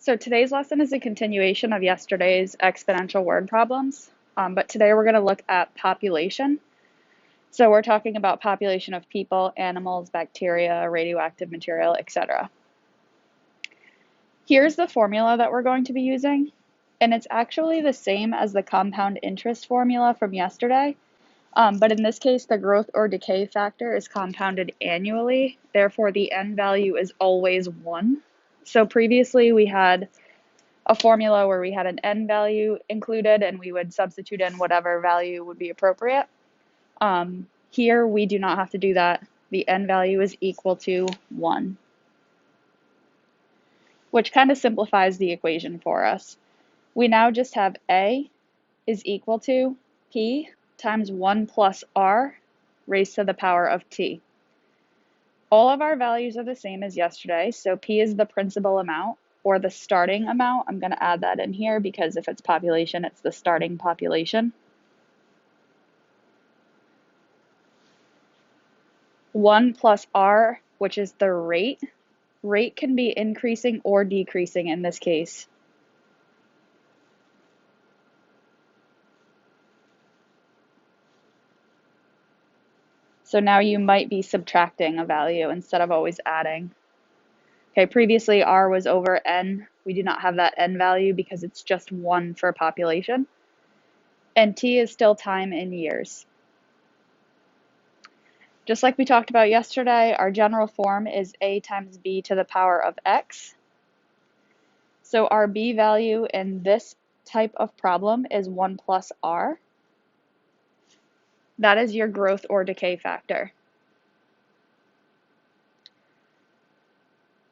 So today's lesson is a continuation of yesterday's exponential word problems, but today we're going to look at population. So we're talking about population of people, animals, bacteria, radioactive material, etc. Here's the formula that we're going to be using, and it's actually the same as the compound interest formula from yesterday, but in this case the growth or decay factor is compounded annually, therefore the n value is always 1. So previously we had a formula where we had an n value included and we would substitute in whatever value would be appropriate. Here we do not have to do that. The n value is equal to 1, which kind of simplifies the equation for us. We now just have A is equal to P times 1 plus R raised to the power of T. All of our values are the same as yesterday, so P is the principal amount, or the starting amount. I'm going to add that in here because if it's population, it's the starting population. 1 plus R, which is the rate. Rate can be increasing or decreasing in this case. So now you might be subtracting a value instead of always adding. Okay, previously R was over N. We do not have that N value because it's just 1 for population. And T is still time in years. Just like we talked about yesterday, our general form is A times B to the power of X. So our B value in this type of problem is 1 plus R. That is your growth or decay factor.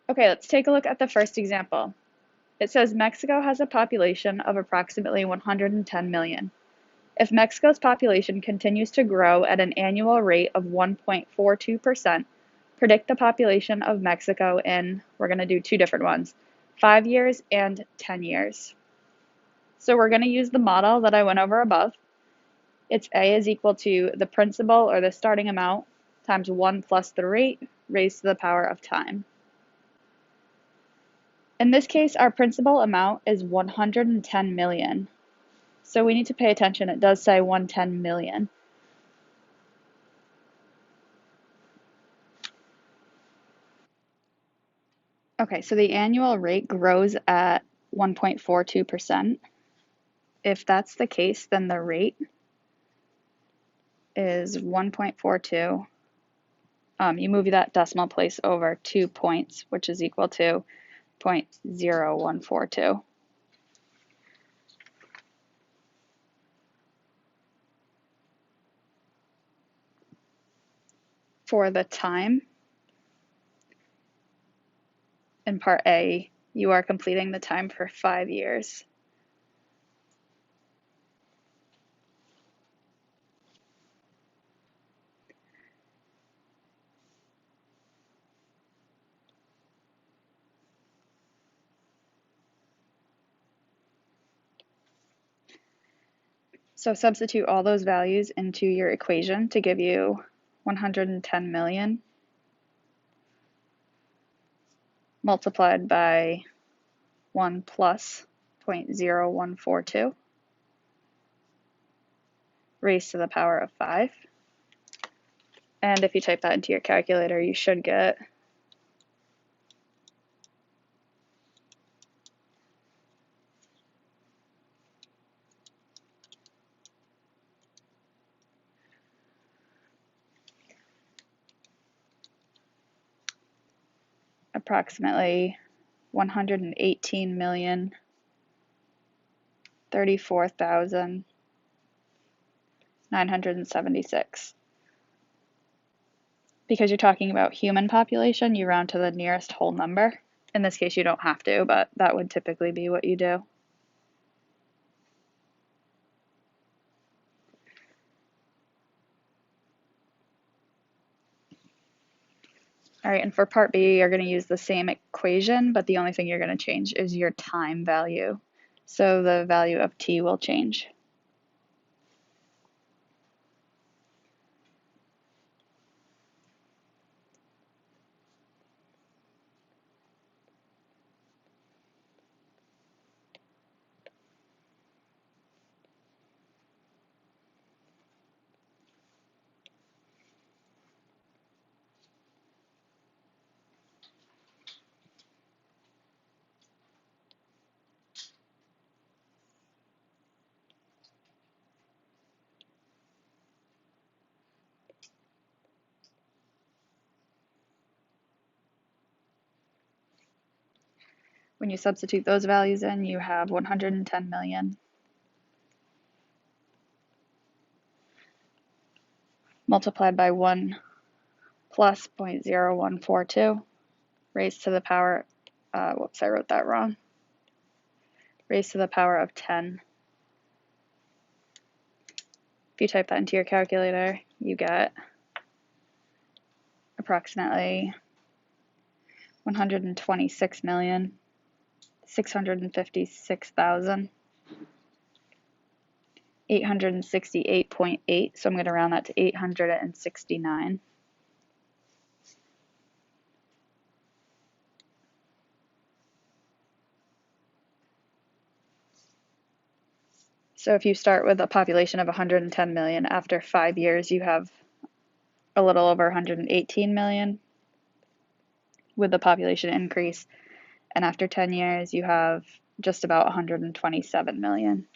Okay, let's take a look at the first example. It says Mexico has a population of approximately 110 million. If Mexico's population continues to grow at an annual rate of 1.42%, predict the population of Mexico in, we're going to do two different ones, 5 years and 10 years. So we're going to use the model that I went over above. It's A is equal to the principal or the starting amount times 1 plus the rate raised to the power of time. In this case, our principal amount is 110 million. So we need to pay attention. It does say 110 million. Okay, so the annual rate grows at 1.42%. If that's the case, then the rate is 1.42. You move that decimal place over 2 points, which is equal to 0.0142. For the time, in part A, you are completing the time for 5 years. So substitute all those values into your equation to give you 110 million multiplied by 1 plus 0.0142 raised to the power of 5. And if you type that into your calculator, you should get approximately 118,034,976. Because you're talking about human population, you round to the nearest whole number. In this case, you don't have to, but that would typically be what you do. All right, and for part B, you're going to use the same equation, but the only thing you're going to change is your time value. So the value of T will change. When you substitute those values in, you have 110 million multiplied by 1 plus 0.0142 raised to the power, whoops, I wrote that wrong, raised to the power of 10. If you type that into your calculator, you get approximately 126,656,868.8, so I'm going to round that to 869. So if you start with a population of 110 million, after 5 years you have a little over 118 million with the population increase, and after 10 years you have just about 127 million.